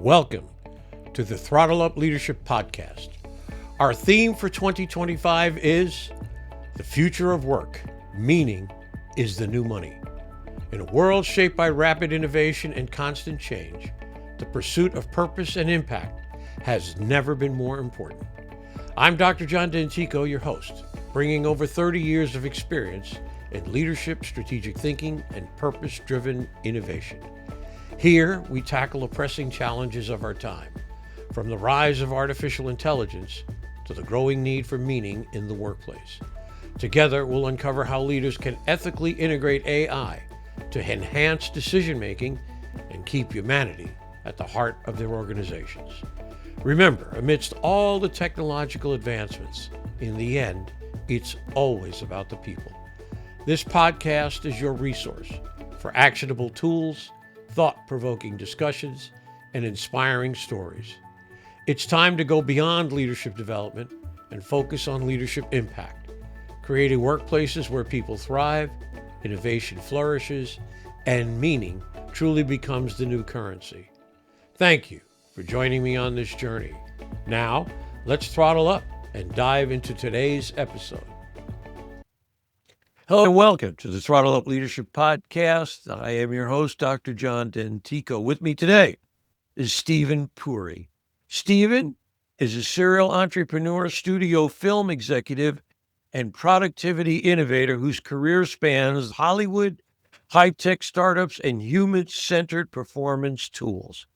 Welcome to the Throttle Up Leadership Podcast. Our theme for 2025 is the future of work. Meaning is the new money. In a world shaped by rapid innovation and constant change, the pursuit of purpose and impact has never been more important. I'm Dr. John Dentico, your host, bringing over 30 years of experience in leadership, strategic thinking, and purpose-driven innovation. Here, we tackle the pressing challenges of our time, from the rise of artificial intelligence to the growing need for meaning in the workplace. Together, we'll uncover how leaders can ethically integrate AI to enhance decision-making and keep humanity at the heart of their organizations. Remember, amidst all the technological advancements, in the end, it's always about the people. This podcast is your resource for actionable tools, thought-provoking discussions, and inspiring stories. It's time to go beyond leadership development and focus on leadership impact, creating workplaces where people thrive, innovation flourishes, and meaning truly becomes the new currency. Thank you for joining me on this journey. Now, let's throttle up and dive into today's episode. Hello and welcome to the Throttle Up Leadership Podcast. I am your host, Dr. John Dentico. With me today is Steven Puri. Steven is a serial entrepreneur, studio film executive, and productivity innovator whose career spans Hollywood, high-tech startups, and human-centered performance tools.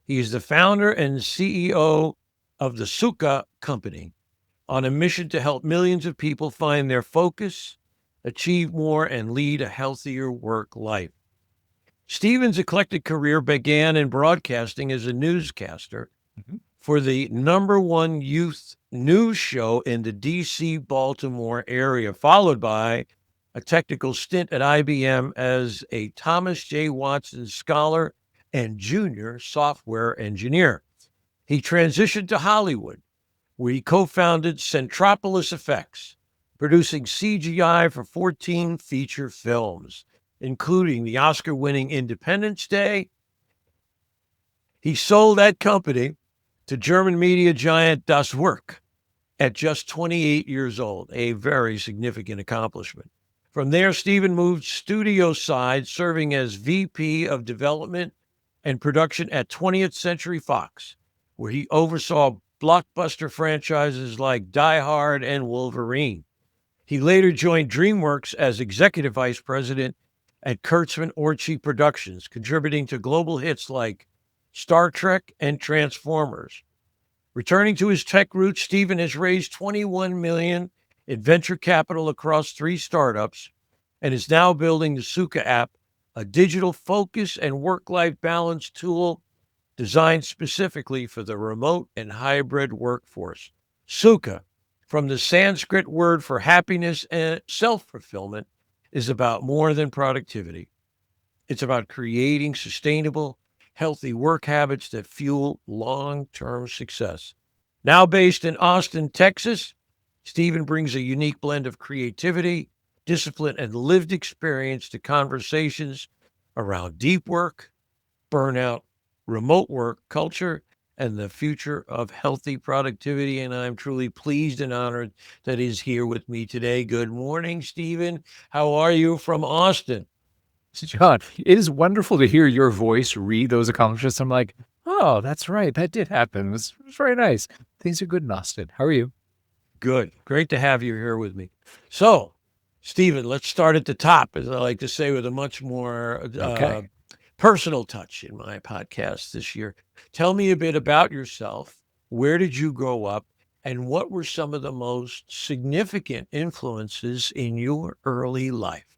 He is the founder and CEO of the Sukha Company, on a mission to help millions of people find their focus, achieve more, and lead a healthier work life. Steven's eclectic career began in broadcasting as a newscaster for the #1 youth news show in the DC, Baltimore area, followed by a technical stint at IBM as a Thomas J. Watson scholar and junior software engineer. He transitioned to Hollywood, where he co-founded Centropolis Effects, producing CGI for 14 feature films, including the Oscar-winning Independence Day. He sold that company to German media giant Das Werk at just 28 years old, a very significant accomplishment. From there, Steven moved studio side, serving as VP of Development and Production at 20th Century Fox, where he oversaw blockbuster franchises like Die Hard and Wolverine. He later joined DreamWorks as Executive Vice President at Kurtzman Orci Productions, contributing to global hits like Star Trek and Transformers. Returning to his tech roots, Steven has raised $21 million in venture capital across 3 startups and is now building the Sukha app, a digital focus and work-life balance tool designed specifically for the remote and hybrid workforce. Sukha, from the Sanskrit word for happiness and self-fulfillment, is about more than productivity. It's about creating sustainable, healthy work habits that fuel long-term success. Now based in Austin, Texas, Steven brings a unique blend of creativity, discipline, and lived experience to conversations around deep work, burnout, remote work culture, and the future of healthy productivity. And I'm truly pleased and honored that he's here with me today. Good morning, Steven. How are you from Austin? John, it is wonderful to hear your voice read those accomplishments. I'm like, oh, that's right. That did happen. It was very nice. Things are good in Austin. How are you? Good. Great to have you here with me. So, Steven, let's start at the top, as I like to say, with a much more personal touch in my podcast this year. Tell me a bit about yourself. Where did you grow up? And what were some of the most significant influences in your early life?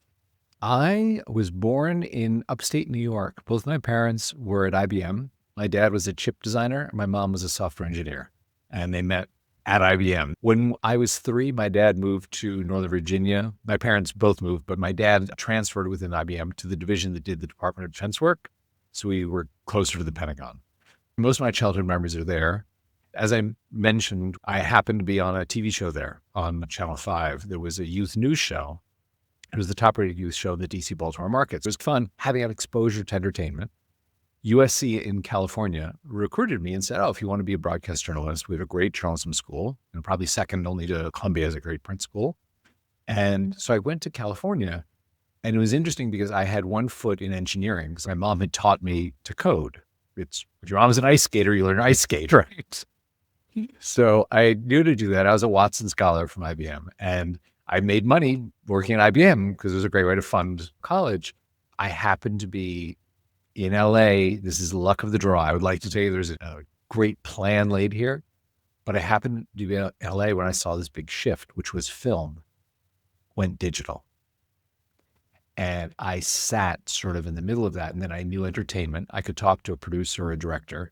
I was born in upstate New York. Both my parents were at IBM. My dad was a chip designer. My mom was a software engineer. And they met at IBM. When I was 3, my dad moved to Northern Virginia. My parents both moved, but my dad transferred within IBM to the division that did the Department of Defense work. So we were closer to the Pentagon. Most of my childhood memories are there. As I mentioned, I happened to be on a TV show there on Channel 5. There was a youth news show. It was the top-rated youth show in the DC, Baltimore markets. It was fun having an exposure to entertainment. USC in California recruited me and said, oh, if you want to be a broadcast journalist, we have a great journalism school, and probably second only to Columbia as a great print school. And so I went to California, and it was interesting because I had one foot in engineering because my mom had taught me to code. It's, if your mom's an ice skater, you learn to ice skate, right? So I knew to do that. I was a Watson Scholar from IBM, and I made money working at IBM because it was a great way to fund college. I happened to be in LA. This is the luck of the draw. I would like to say there's a great plan laid here, but I happened to be in LA when I saw this big shift, which was film went digital. And I sat sort of in the middle of that. And then I knew entertainment. I could talk to a producer or a director,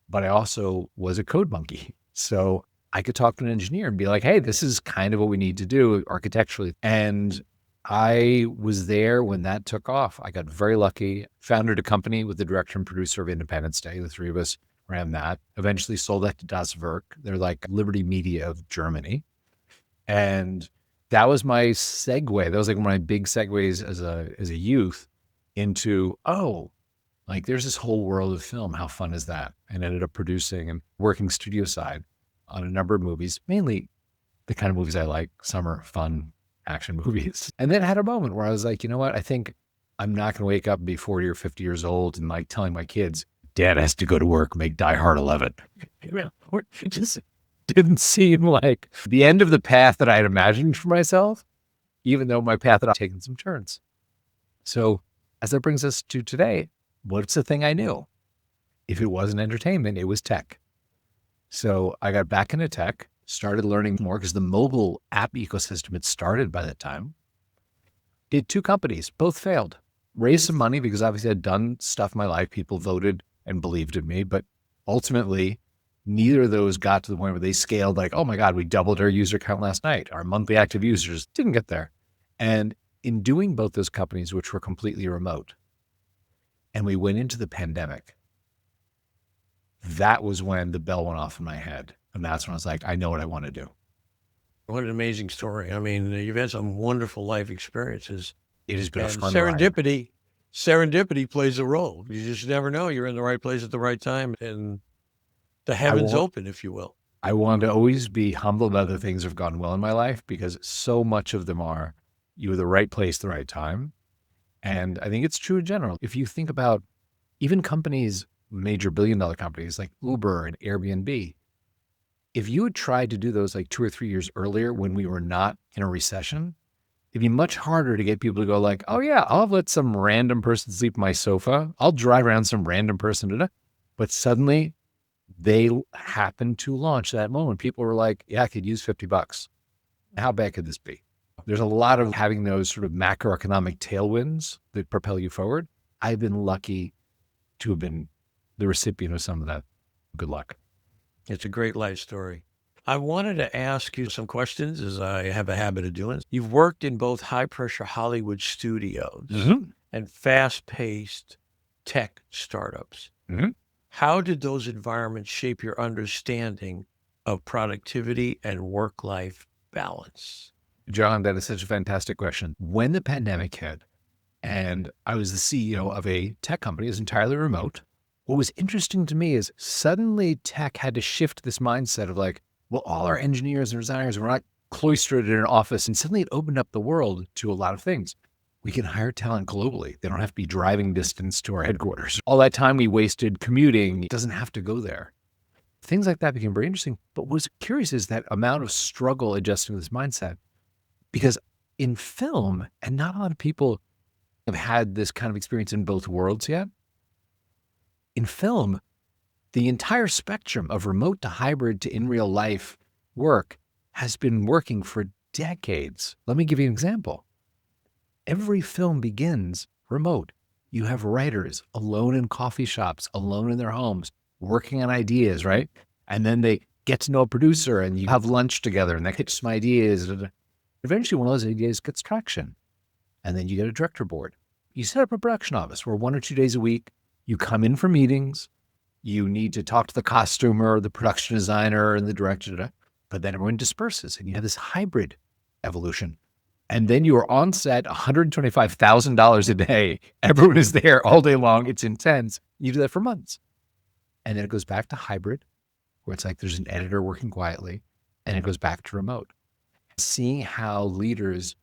but I also was a code monkey. So I could talk to an engineer and be like, hey, this is kind of what we need to do architecturally. And I was there when that took off. I got very lucky, founded a company with the director and producer of Independence Day. The three of us ran that, eventually sold that to Das Werk. They're like Liberty Media of Germany. And that was my segue. That was like one of my big segues as a youth into, oh, like there's this whole world of film. How fun is that? And ended up producing and working studio side on a number of movies, mainly the kind of movies I like, summer, fun, action movies. And then had a moment where I was like, you know what? I think I'm not going to wake up and be 40 or 50 years old and like telling my kids, Dad has to go to work, make Die Hard 11. It just didn't seem like the end of the path that I had imagined for myself, even though my path had taken some turns. So as that brings us to today, what's the thing I knew? If it wasn't entertainment, it was tech. So I got back into tech, started learning more because the mobile app ecosystem had started by that time. Did 2 companies, both failed. Raised some money because obviously I'd done stuff in my life. People voted and believed in me, but ultimately neither of those got to the point where they scaled like, oh my God, we doubled our user count last night. Our monthly active users didn't get there. And in doing both those companies, which were completely remote, and we went into the pandemic, that was when the bell went off in my head. And that's when I was like, I know what I want to do. What an amazing story. I mean, you've had some wonderful life experiences. It has been a fun ride. Serendipity plays a role. You just never know. You're in the right place at the right time and the heavens open, if you will. I want to always be humble about the things that have gone well in my life because so much of them are you were the right place, the right time. And I think it's true in general. If you think about even companies, major billion-dollar companies like Uber and Airbnb, if you had tried to do those like 2 or 3 years earlier when we were not in a recession, it'd be much harder to get people to go like, oh yeah, I'll let some random person sleep on my sofa. I'll drive around some random person. But suddenly they happened to launch that moment. People were like, yeah, I could use $50. How bad could this be? There's a lot of having those sort of macroeconomic tailwinds that propel you forward. I've been lucky to have been the recipient of some of that. Good luck. It's a great life story. I wanted to ask you some questions, as I have a habit of doing. You've worked in both high-pressure Hollywood studios and fast-paced tech startups. How did those environments shape your understanding of productivity and work-life balance? John, that is such a fantastic question. When the pandemic hit and I was the CEO of a tech company, it was entirely remote. What was interesting to me is suddenly tech had to shift this mindset of like, well, all our engineers and designers were not cloistered in an office. And suddenly it opened up the world to a lot of things. We can hire talent globally. They don't have to be driving distance to our headquarters. All that time we wasted commuting, it doesn't have to go there. Things like that became very interesting. But what's curious is that amount of struggle adjusting to this mindset. Because in film, and not a lot of people have had this kind of experience in both worlds yet, in film, the entire spectrum of remote to hybrid to in real life work has been working for decades. Let me give you an example. Every film begins remote. You have writers alone in coffee shops, alone in their homes, working on ideas, right? And then they get to know a producer and you have lunch together and they pitch some ideas. Eventually one of those ideas gets traction. And then you get a director board. You set up a production office where 1 or 2 days a week, you come in for meetings. You need to talk to the costumer, the production designer, and the director, but then everyone disperses and you have this hybrid evolution. And then you are on set, $125,000 a day. Everyone is there all day long. It's intense. You do that for months. And then it goes back to hybrid, where it's like there's an editor working quietly, and it goes back to remote. Seeing how leaders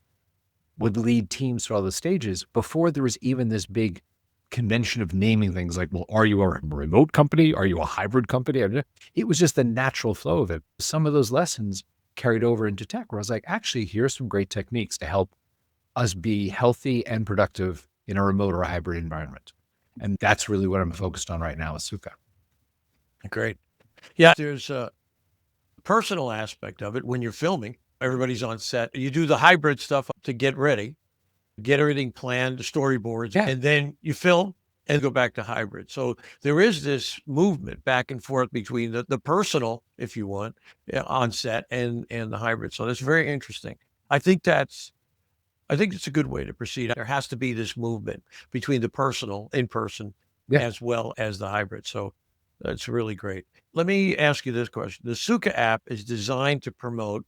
would lead teams through all the stages before there was even this big convention of naming things like, well, are you a remote company? Are you a hybrid company? It was just the natural flow of it. Some of those lessons carried over into tech, where I was like, actually, here's some great techniques to help us be healthy and productive in a remote or a hybrid environment. And that's really what I'm focused on right now with Sukha. Great. Yeah, there's a personal aspect of it when you're filming. Everybody's on set. You do the hybrid stuff to get ready, get everything planned, the storyboards, and then you film and go back to hybrid. So there is this movement back and forth between the personal, if you want, on set and the hybrid. So that's very interesting. I think it's a good way to proceed. There has to be this movement between the personal in person as well as the hybrid. So that's really great. Let me ask you this question. The Sukha app is designed to promote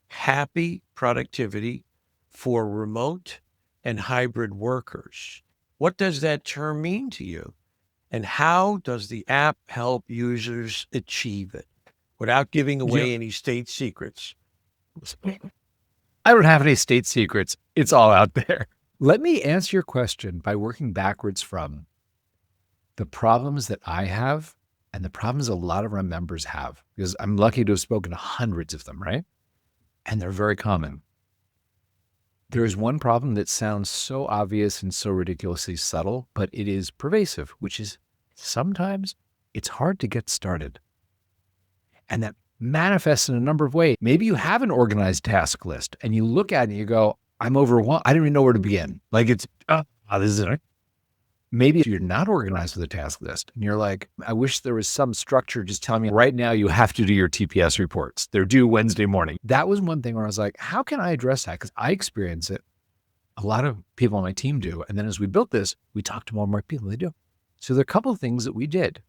happy productivity for remote and hybrid workers. What does that term mean to you? And how does the app help users achieve it without giving away any state secrets? I don't have any state secrets. It's all out there. Let me answer your question by working backwards from the problems that I have and the problems a lot of our members have, because I'm lucky to have spoken to hundreds of them, right? And they're very common. There is one problem that sounds so obvious and so ridiculously subtle, but it is pervasive, which is sometimes it's hard to get started. And that manifests in a number of ways. Maybe you have an organized task list and you look at it and you go, I'm overwhelmed. I don't even know where to begin. Like this is it. Maybe you're not organized with a task list and you're like, I wish there was some structure just telling me right now you have to do your TPS reports. They're due Wednesday morning. That was one thing where I was like, how can I address that? Because I experience it. A lot of people on my team do. And then as we built this, we talked to more and more people. They do. So there are a couple of things that we did.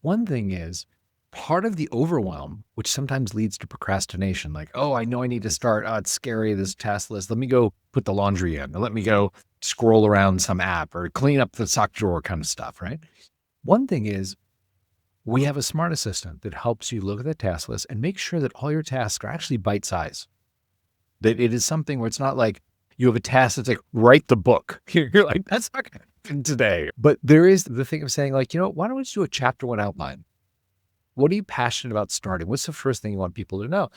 One thing is part of the overwhelm, which sometimes leads to procrastination. Like, oh, I know I need to start. Oh, it's scary, this task list. Let me go put the laundry in. Or let me go scroll around some app or clean up the sock drawer kind of stuff, right? One thing is we have a smart assistant that helps you look at the task list and make sure that all your tasks are actually bite size. That it is something where it's not like you have a task that's like, write the book. You're like, that's not going to happen today. But there is the thing of saying like, why don't we just do a chapter 1 outline? What are you passionate about starting? What's the first thing you want people to know?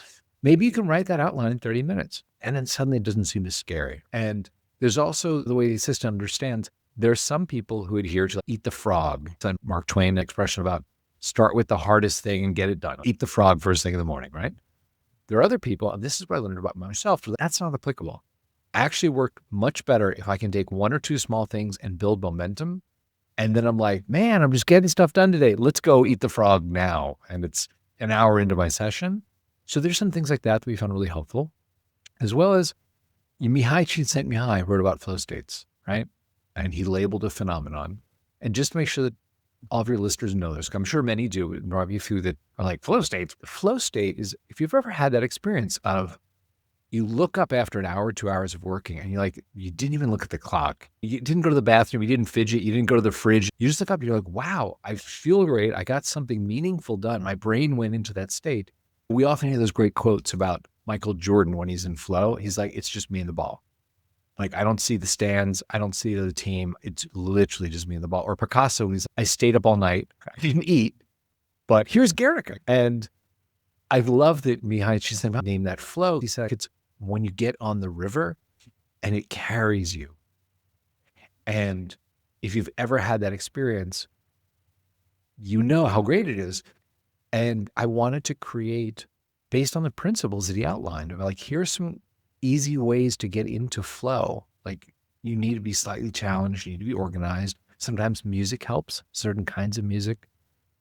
Maybe you can write that outline in 30 minutes and then suddenly it doesn't seem as scary. And there's also the way the system understands, there are some people who adhere to eat the frog. It's a Mark Twain expression about start with the hardest thing and get it done. Eat the frog first thing in the morning, right? There are other people, and this is what I learned about myself, that's not applicable. I actually work much better if I can take 1 or 2 small things and build momentum. And then I'm like, man, I'm just getting stuff done today. Let's go eat the frog now. And it's an hour into my session. So there's some things like that we found really helpful, as well as Mihai Csikszentmihalyi wrote about flow states, right? And he labeled a phenomenon. And just to make sure that all of your listeners know this, I'm sure many do, there might be a few that are like, flow states. The flow state is, if you've ever had that experience of you look up after an hour, 2 hours of working and you're like, you didn't even look at the clock. You didn't go to the bathroom. You didn't fidget. You didn't go to the fridge. You just look up and you're like, wow, I feel great. I got something meaningful done. My brain went into that state. We often hear those great quotes about Michael Jordan when he's in flow. He's like, it's just me and the ball. Like, I don't see the stands. I don't see the team. It's literally just me and the ball. Or Picasso, he's I stayed up all night. I didn't eat, but here's Guernica. And I love that Mihai Csikszentmihalyi named that flow. He said, it's when you get on the river and it carries you. And if you've ever had that experience, you know how great it is. And I wanted to create, based on the principles that he outlined, like, here's some easy ways to get into flow. Like, you need to be slightly challenged. You need to be organized. Sometimes music helps, certain kinds of music.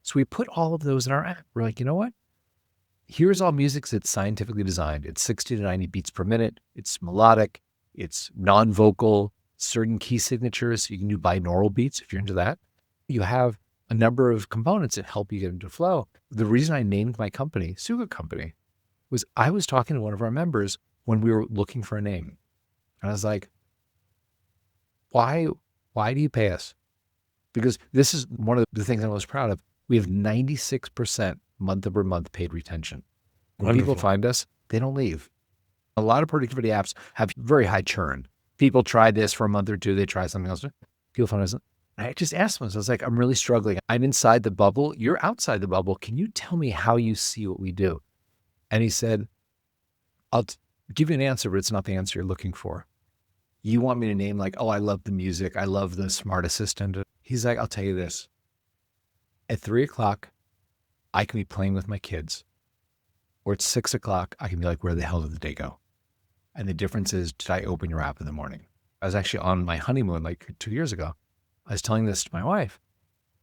So we put all of those in our app. We're like, you know what? Here's all music that's scientifically designed. It's 60 to 90 beats per minute. It's melodic. It's non-vocal, certain key signatures. You can do binaural beats if you're into that. You have a number of components that help you get into flow. The reason I named my company Sukha Company was I was talking to one of our members when we were looking for a name. And I was like, why do you pay us? Because this is one of the things I'm most proud of. We have 96% month-over-month paid retention. When people find us, they don't leave. A lot of productivity apps have very high churn. People try this for a month or two, they try something else. People find us. I just asked them, I was like, I'm really struggling. I'm inside the bubble. You're outside the bubble. Can you tell me how you see what we do? And he said, I'll give you an answer, but it's not the answer you're looking for. You want me to name like, oh, I love the music. I love the smart assistant. He's like, I'll tell you this. At 3:00, I can be playing with my kids. Or at 6:00, I can be like, where the hell did the day go? And the difference is, did I open your app in the morning? I was actually on my honeymoon like 2 years ago. I was telling this to my wife,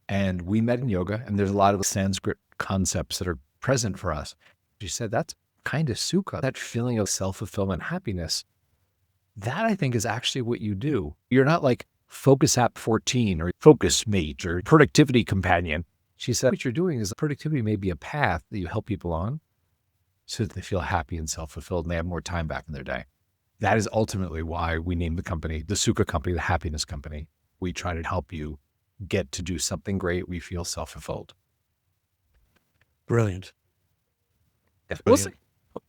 and we met in yoga, and there's a lot of Sanskrit concepts that are present for us. She said, that's kind of sukha, that feeling of self-fulfillment, happiness. That I think is actually what you do. You're not like Focus App 14 or Focus Mate or Productivity Companion. She said, what you're doing is productivity may be a path that you help people on so that they feel happy and self-fulfilled and they have more time back in their day. That is ultimately why we named the company, the Sukha Company, the happiness company. We try to help you get to do something great. We feel self-fulfilled. Brilliant. We'll see.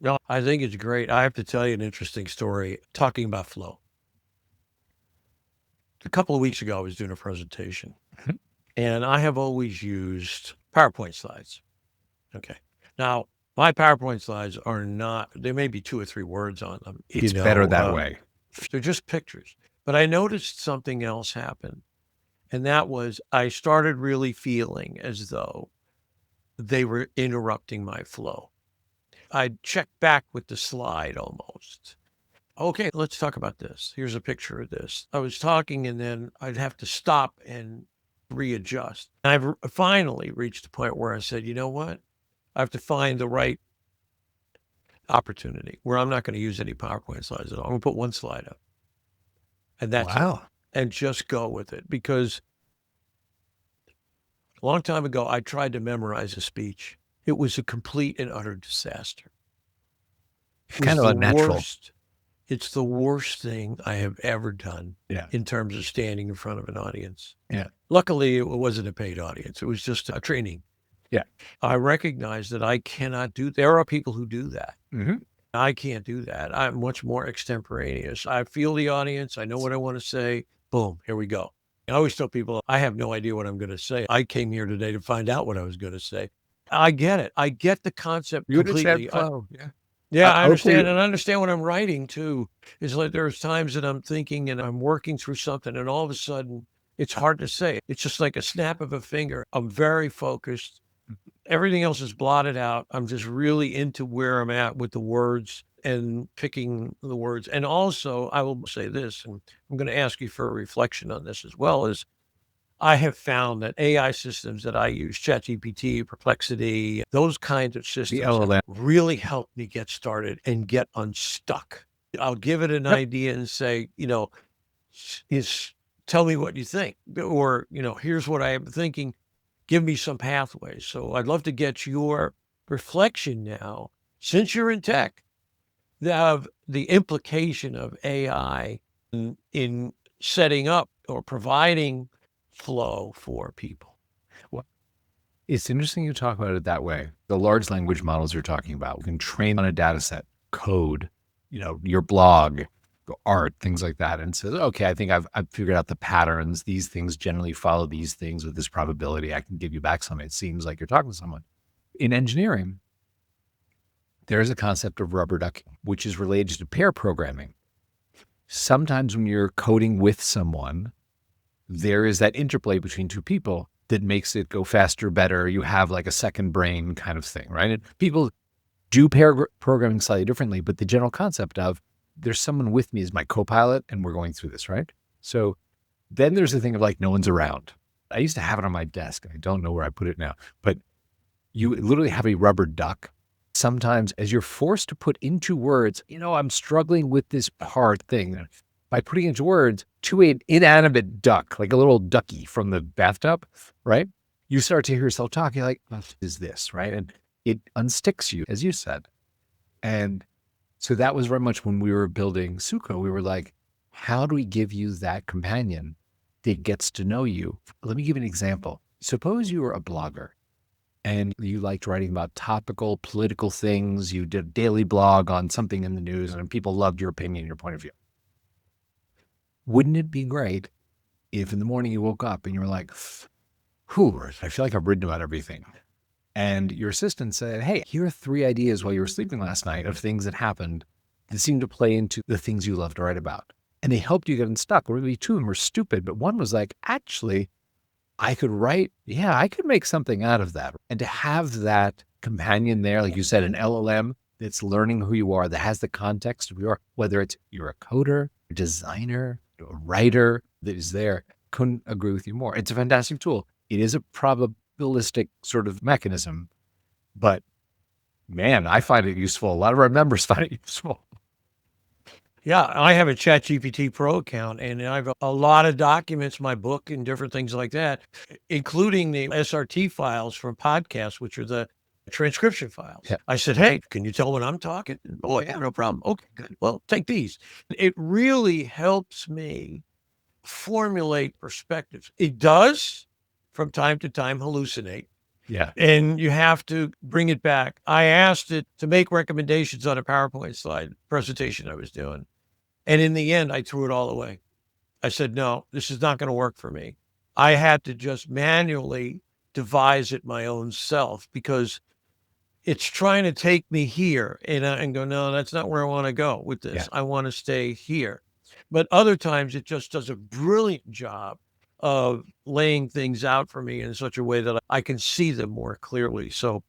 No, I think it's great. I have to tell you an interesting story talking about flow. A couple of weeks ago, I was doing a presentation, and I have always used PowerPoint slides. Okay. Now, my PowerPoint slides are not, there may be 2 or 3 words on them. It's better that way. They're just pictures. But I noticed something else happen. And that was I started really feeling as though they were interrupting my flow. I'd check back with the slide almost. Okay, let's talk about this. Here's a picture of this. I was talking and then I'd have to stop and readjust. And I've finally reached a point where I said, you know what? I have to find the right opportunity where I'm not going to use any PowerPoint slides at all. I'm going to put one slide up. And that's it. And just go with it. Because a long time ago, I tried to memorize a speech. It was a complete and utter disaster. It's kind of unnatural. It's the worst thing I have ever done Yeah. in terms of standing in front of an audience. Yeah. Luckily, it wasn't a paid audience. It was just a training. Yeah. I recognize that I cannot do, there are people who do that. Mm-hmm. I can't do that. I'm much more extemporaneous. I feel the audience. I know what I want to say. Boom, here we go. I always tell people, I have no idea what I'm going to say. I came here today to find out what I was going to say. I get it. I get the concept completely. Yeah, I understand. And I understand what I'm writing too. It's like there's times that I'm thinking and I'm working through something and all of a sudden it's hard to say. It's just like a snap of a finger. I'm very focused. Everything else is blotted out. I'm just really into where I'm at with the words and picking the words. And also, I will say this, and I'm going to ask you for a reflection on this as well, is I have found that AI systems that I use, ChatGPT, Perplexity, those kinds of systems have really helped me get started and get unstuck. I'll give it an idea and say, tell me what you think, or, here's what I am thinking. Give me some pathways. So I'd love to get your reflection now, since you're in tech, of the implication of AI in setting up or providing flow for people. Well, it's interesting you talk about it that way. The large language models you're talking about, we can train on a data set, code, your blog, art, things like that. And says, okay, I think I've figured out the patterns. These things generally follow these things with this probability. I can give you back something. It seems like you're talking to someone. In engineering, there's a concept of rubber ducking, which is related to pair programming. Sometimes when you're coding with someone, there is that interplay between two people that makes it go faster, better. You have like a second brain kind of thing, right? And people do pair programming slightly differently, but the general concept of there's someone with me as my co-pilot and we're going through this, right? So then there's the thing of like, no one's around. I used to have it on my desk. I don't know where I put it now, but you literally have a rubber duck. Sometimes as you're forced to put into words, I'm struggling with this hard thing. By putting into words to an inanimate duck, like a little ducky from the bathtub, right? You start to hear yourself talk. You're like, what is this, right? And it unsticks you, as you said. And So that was very much when we were building Sukha. We were like, how do we give you that companion that gets to know you? Let me give you an example. Suppose you were a blogger and you liked writing about topical political things. You did a daily blog on something in the news and people loved your opinion, your point of view. Wouldn't it be great if in the morning you woke up and you were like, whew, I feel like I've written about everything. And your assistant said, hey, here are 3 ideas while you were sleeping last night of things that happened that seemed to play into the things you love to write about. And they helped you get unstuck. Or maybe 2 of them were stupid, but one was like, actually, I could write, I could make something out of that. And to have that companion there, like you said, an LLM that's learning who you are, that has the context of who you are, whether it's you're a coder, a designer, a writer that is there, couldn't agree with you more. It's a fantastic tool. It is a probabilistic sort of mechanism, but man, I find it useful. A lot of our members find it useful. Yeah, I have a ChatGPT Pro account, and I have a lot of documents, my book and different things like that, including the SRT files from podcasts, which are the transcription files. Yeah. I said, hey, can you tell when I'm talking? Oh, yeah, no problem. Okay, good. Well, take these. It really helps me formulate perspectives. It does, from time to time, hallucinate. Yeah. And you have to bring it back. I asked it to make recommendations on a PowerPoint slide presentation I was doing. And in the end, I threw it all away. I said, no, this is not going to work for me. I had to just manually devise it my own self because it's trying to take me here and go, no, that's not where I want to go with this. Yeah. I want to stay here. But other times it just does a brilliant job of laying things out for me in such a way that I can see them more clearly. So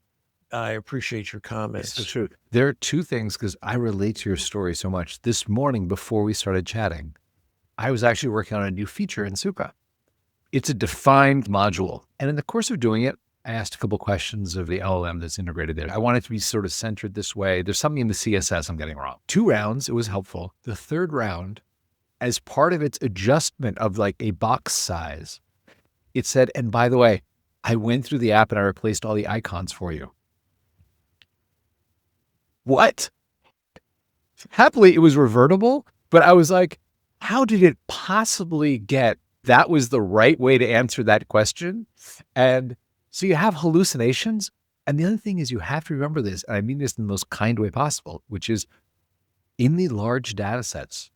I appreciate your comments. It's true. There are 2 things because I relate to your story so much. This morning, before we started chatting, I was actually working on a new feature in Sukha. It's a defined module. And in the course of doing it, I asked a couple questions of the LLM that's integrated there. I want it to be sort of centered this way. There's something in the CSS I'm getting wrong. 2 rounds, it was helpful. The 3rd round, as part of its adjustment of like a box size, it said, and by the way, I went through the app and I replaced all the icons for you. What? Happily, it was revertible, but I was like, how did it possibly get that was the right way to answer that question? And so you have hallucinations. And the other thing is you have to remember this, and I mean this in the most kind way possible, which is in the large data sets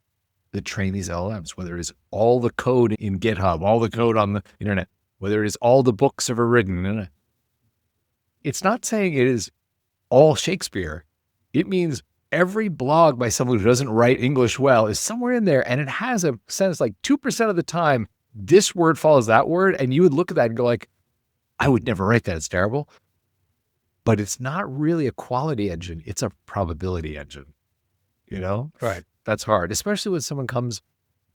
that train these LLMs, whether it is all the code in GitHub, all the code on the internet, whether it is all the books ever written, it's not saying it is all Shakespeare. It means every blog by someone who doesn't write English well is somewhere in there, and it has a sense like 2% of the time, this word follows that word, and you would look at that and go like, I would never write that. It's terrible. But it's not really a quality engine. It's a probability engine, you know? Right. That's hard, especially when someone comes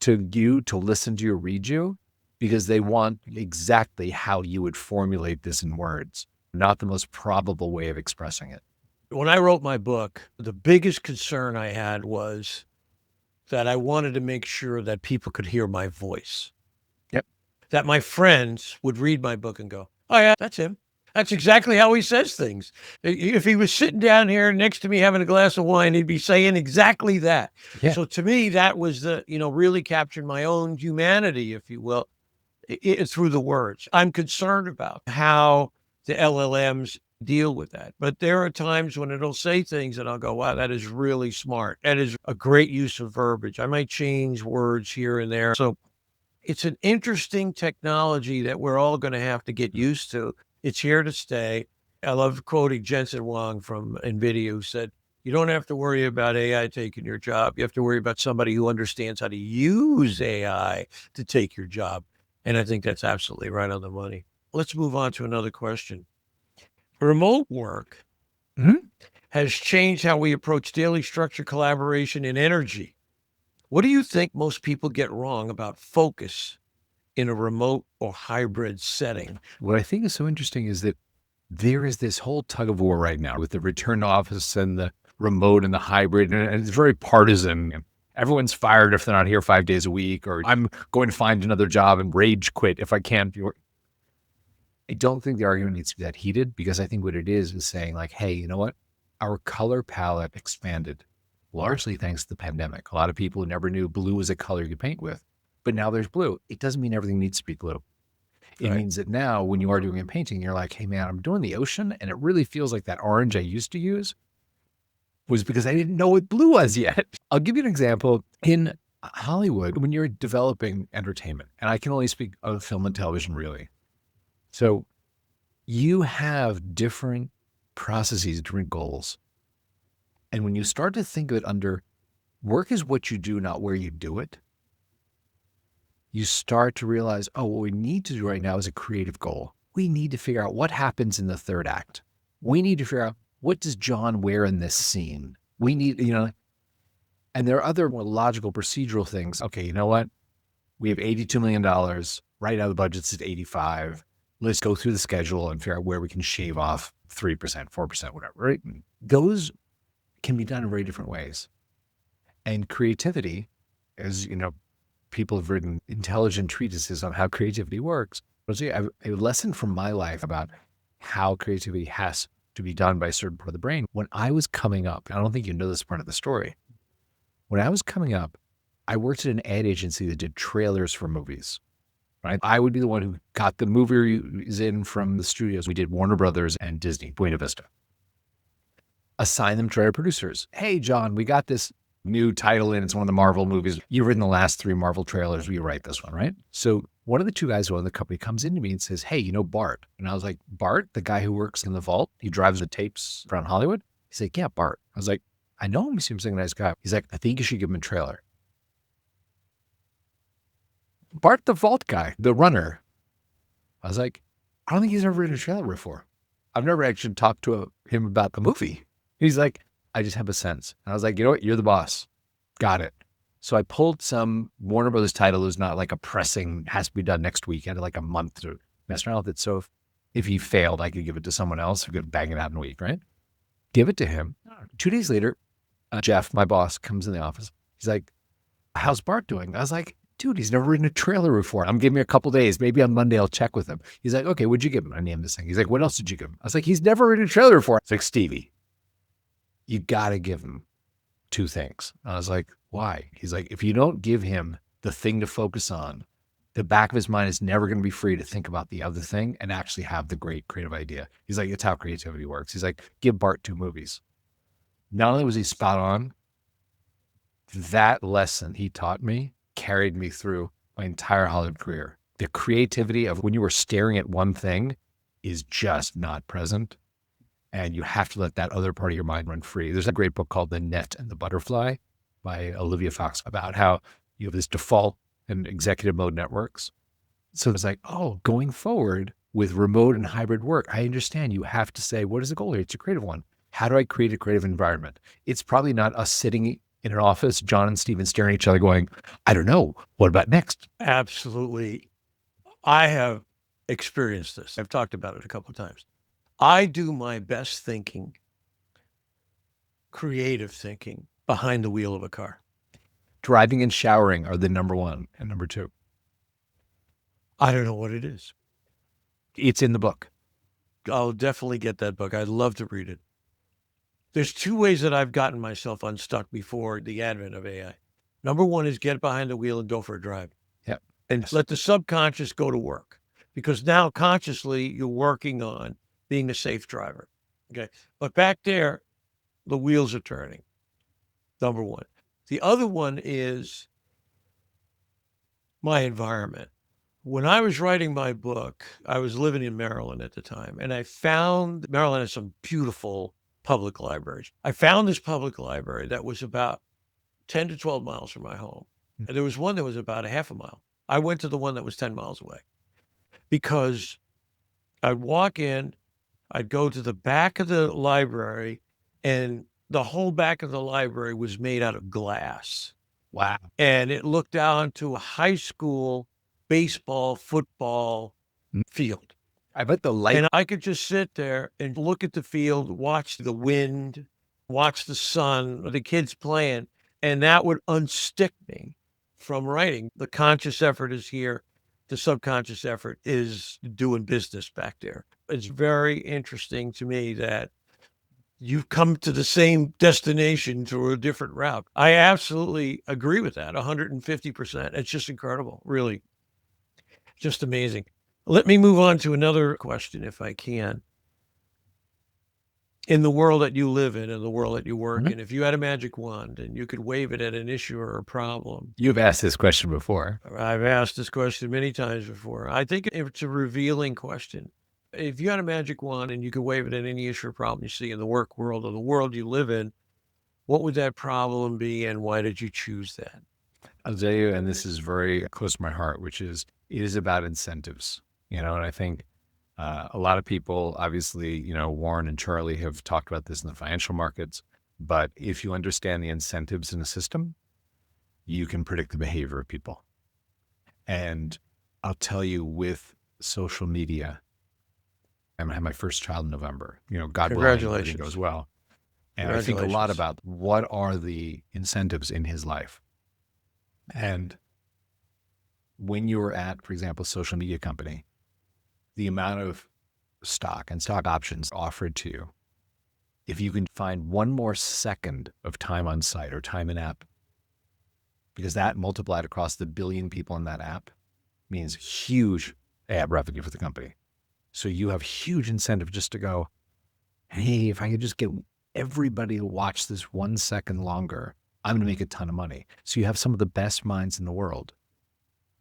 to you to listen to you, read you, because they want exactly how you would formulate this in words, not the most probable way of expressing it. When I wrote my book, the biggest concern I had was that I wanted to make sure that people could hear my voice. Yep. That my friends would read my book and go, oh yeah, that's him. That's exactly how he says things. If he was sitting down here next to me having a glass of wine, he'd be saying exactly that. Yeah. So to me, that was really captured my own humanity, if you will, through the words. I'm concerned about how the LLMs deal with that. But there are times when it'll say things and I'll go, wow, that is really smart. That is a great use of verbiage. I might change words here and there. So it's an interesting technology that we're all going to have to get used to. It's here to stay. I love quoting Jensen Huang from NVIDIA, who said, you don't have to worry about AI taking your job. You have to worry about somebody who understands how to use AI to take your job. And I think that's absolutely right on the money. Let's move on to another question. Remote work has changed how we approach daily structure, collaboration, and energy. What do you think most people get wrong about focus in a remote or hybrid setting? What I think is so interesting is that there is this whole tug of war right now with the return to office and the remote and the hybrid, and it's very partisan. Everyone's fired if they're not here 5 days a week, or I'm going to find another job and rage quit if I can't. I don't think the argument needs to be that heated, because I think what it is saying like, hey, you know what? Our color palette expanded. largely thanks to the pandemic. A lot of people who never knew blue was a color you could paint with, but now there's blue. It doesn't mean everything needs to be blue. It Right. means that now when you are doing a painting, you're like, hey man, I'm doing the ocean and it really feels like that orange I used to use was because I didn't know what blue was yet. I'll give you an example. In Hollywood, when you're developing entertainment, and I can only speak of film and television really. So you have different processes, different goals. And when you start to think of it under work is what you do, not where you do it, you start to realize, oh, what we need to do right now is a creative goal. We need to figure out what happens in the third act. We need to figure out, what does John wear in this scene? We need, and there are other more logical procedural things. Okay, you know what? We have $82 million. Right now the budget's at 85. Let's go through the schedule and figure out where we can shave off 3%, 4%, whatever, right? Those can be done in very different ways. And creativity, as people have written intelligent treatises on how creativity works. A lesson from my life about how creativity has to be done by a certain part of the brain. When I was coming up, I don't think you know this part of the story. When I was coming up, I worked at an ad agency that did trailers for movies, right? I would be the one who got the movies in from the studios. We did Warner Brothers and Disney, Buena Vista. Assign them to our producers. Hey, John, we got this new title in. It's one of the Marvel movies. You've written the last 3 Marvel trailers. Will you write this one, right? So one of the 2 guys who own the company comes into me and says, hey, you know Bart? And I was like, Bart, the guy who works in the vault? He drives the tapes around Hollywood? He's like, yeah, Bart. I was like, I know him. He seems like a nice guy. He's like, I think you should give him a trailer. Bart, the vault guy, the runner. I was like, I don't think he's ever written a trailer before. I've never actually talked to him about the movie. He's like, I just have a sense. And I was like, you know what? You're the boss. Got it. So I pulled some Warner Brothers title who's not like a pressing, has to be done next week. I had like a month to mess around with it. So if he failed, I could give it to someone else who could bang it out in a week, right? Give it to him. 2 days later, Jeff, my boss, comes in the office. He's like, how's Bart doing? I was like, dude, he's never written a trailer before. I'm giving him a couple days. Maybe on Monday I'll check with him. He's like, okay, what'd you give him? I named this thing. He's like, what else did you give him? I was like, he's never written a trailer before. It's like, Stevie, you got to give him 2 things. I was like, why? He's like, if you don't give him the thing to focus on, the back of his mind is never going to be free to think about the other thing and actually have the great creative idea. He's like, it's how creativity works. He's like, give Bart 2 movies. Not only was he spot on, that lesson he taught me carried me through my entire Hollywood career. The creativity of when you were staring at one thing is just not present. And you have to let that other part of your mind run free. There's a great book called The Net and the Butterfly by Olivia Fox about how you have this default and executive mode networks. So it's like, oh, going forward with remote and hybrid work, I understand you have to say, what is the goal here? It's a creative one. How do I create a creative environment? It's probably not us sitting in an office, John and Steven staring at each other going, I don't know. What about next? Absolutely. I have experienced this. I've talked about it a couple of times. I do my best thinking, creative thinking, behind the wheel of a car. Driving and showering are the number 1 and number 2. I don't know what it is. It's in the book. I'll definitely get that book. I'd love to read it. There's 2 ways that I've gotten myself unstuck before the advent of AI. Number 1 is get behind the wheel and go for a drive. Yep. And let the subconscious go to work, because now consciously you're working on being a safe driver. Okay. But back there, the wheels are turning. Number 1. The other one is my environment. When I was writing my book, I was living in Maryland at the time, and I found Maryland has some beautiful public libraries. I found this public library that was about 10 to 12 miles from my home. And there was one that was about a half a mile. I went to the one that was 10 miles away because I'd walk in, I'd go to the back of the library, and the whole back of the library was made out of glass. Wow. And it looked out onto a high school baseball, football field. I bet the light. And I could just sit there and look at the field, watch the wind, watch the sun, or the kids playing, and that would unstick me from writing. The conscious effort is here. The subconscious effort is doing business back there. It's very interesting to me that you've come to the same destination through a different route. I absolutely agree with that, 150%. It's just incredible, really, just amazing. Let me move on to another question, if I can. In the world that you live in the world that you work in, if you had a magic wand and you could wave it at an issue or a problem. You've asked this question before. I've asked this question many times before. I think it's a revealing question. If you had a magic wand and you could wave it at any issue or problem you see in the work world or the world you live in, what would that problem be and why did you choose that? I'll tell you, and this is very close to my heart, which is, it is about incentives, and I think a lot of people, obviously, Warren and Charlie have talked about this in the financial markets, but if you understand the incentives in a system, you can predict the behavior of people. And I'll tell you, with social media, I'm going to have my first child in November, God willing, everything goes well. And I think a lot about what are the incentives in his life. And when you're at, for example, a social media company, the amount of stock and stock options offered to you, if you can find one more second of time on site or time in app, because that multiplied across the billion people in that app means huge ad revenue for the company. So you have huge incentive just to go, hey, if I could just get everybody to watch this 1 second longer, I'm going to make a ton of money. So you have some of the best minds in the world,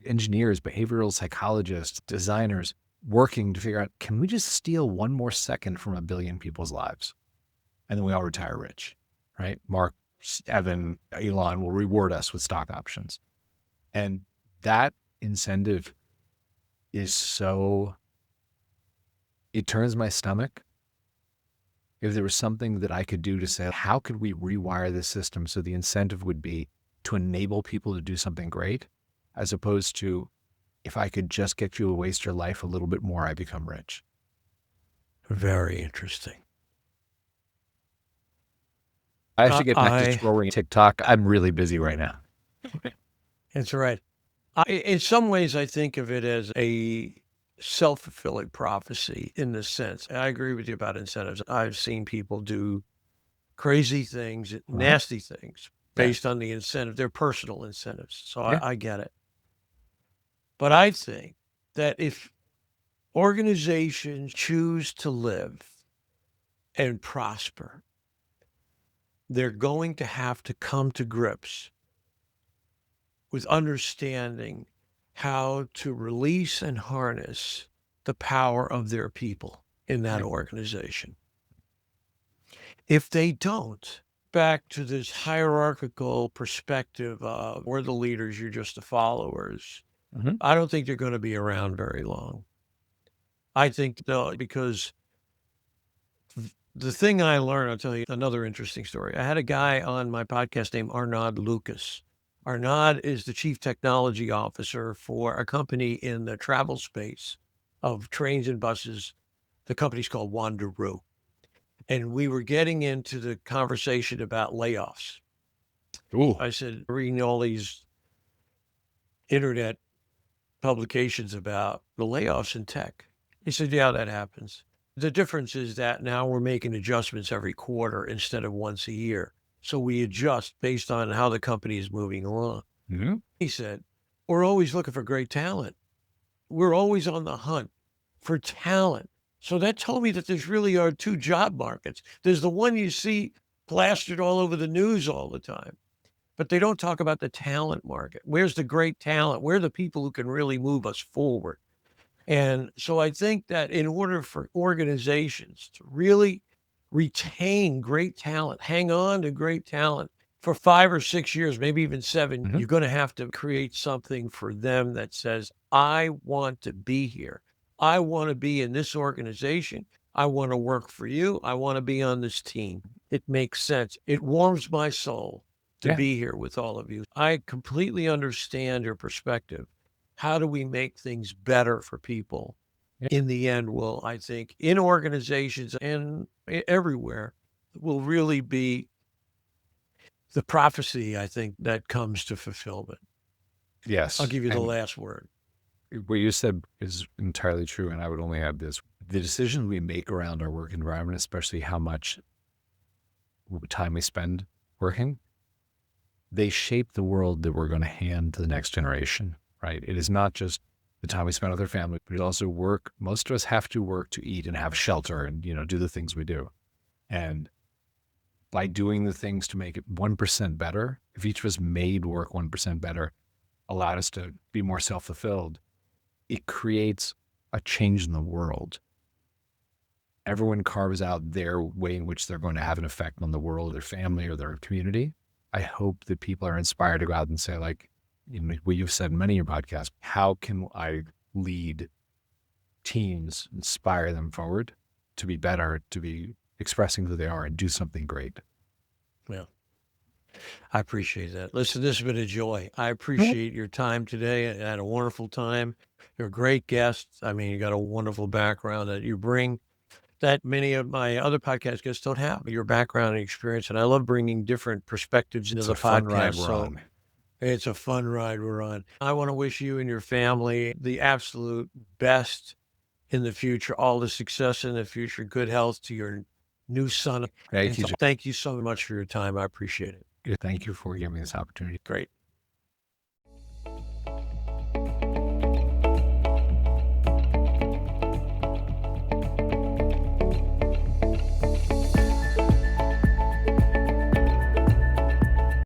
engineers, behavioral psychologists, designers, working to figure out, can we just steal one more second from a billion people's lives? And then we all retire rich, right? Mark, Evan, Elon will reward us with stock options. And that incentive is so, it turns my stomach. If there was something that I could do to say, how could we rewire this system so the incentive would be to enable people to do something great, as opposed to, if I could just get you to waste your life a little bit more, I become rich. Very interesting. I have to get back to scrolling TikTok. I'm really busy right now. That's right. In some ways, I think of it as a self-fulfilling prophecy in this sense. I agree with you about incentives. I've seen people do crazy things, nasty things, based on the incentive, their personal incentives. So I get it. But I think that if organizations choose to live and prosper, they're going to have to come to grips with understanding how to release and harness the power of their people in that organization. If they don't, back to this hierarchical perspective of we're the leaders, you're just the followers, I don't think they're going to be around very long. I think because the thing I learned, I'll tell you another interesting story. I had a guy on my podcast named Arnaud Lucas. Arnaud is the chief technology officer for a company in the travel space of trains and buses. The company's called Wanderoo. And we were getting into the conversation about layoffs. Ooh. I said, reading all these internet publications about the layoffs in tech. He said, yeah, that happens. The difference is that now we're making adjustments every quarter instead of once a year. So we adjust based on how the company is moving along. He said, we're always looking for great talent. We're always on the hunt for talent. So that told me that there's really are two job markets. There's the one you see plastered all over the news all the time, but they don't talk about the talent market. Where's the great talent? Where are the people who can really move us forward? And so I think that in order for organizations to really retain great talent, hang on to great talent for 5 or 6 years, maybe even 7, you're going to have to create something for them that says, I want to be here. I want to be in this organization. I want to work for you. I want to be on this team. It makes sense. It warms my soul to be here with all of you. I completely understand your perspective. How do we make things better for people? In the end, will, I think, in organizations and everywhere, will really be the prophecy, I think, that comes to fulfillment. Yes. I'll give you the last word. What you said is entirely true, and I would only add this. The decisions we make around our work environment, especially how much time we spend working, they shape the world that we're going to hand to the next generation, right? It is not just the time we spend with our family, but also work. Most of us have to work to eat and have shelter and, do the things we do. And by doing the things to make it 1% better, if each of us made work 1% better, allowed us to be more self-fulfilled, it creates a change in the world. Everyone carves out their way in which they're going to have an effect on the world, their family, or their community. I hope that people are inspired to go out and say, like, what you've said in many of your podcasts, how can I lead teams, inspire them forward to be better, to be expressing who they are and do something great? Well, I appreciate that. Listen, this has been a joy. I appreciate your time today. I had a wonderful time. You're a great guest. I mean, you got a wonderful background that you bring that many of my other podcast guests don't have, your background and experience. And I love bringing different perspectives into It's the a fun ride podcast. we're So on. it's a fun ride we're on. I want to wish you and your family the absolute best in the future, all the success in the future, good health to your new son. Thank you. Thank you so much for your time. I appreciate it. Thank you for giving me this opportunity. Great.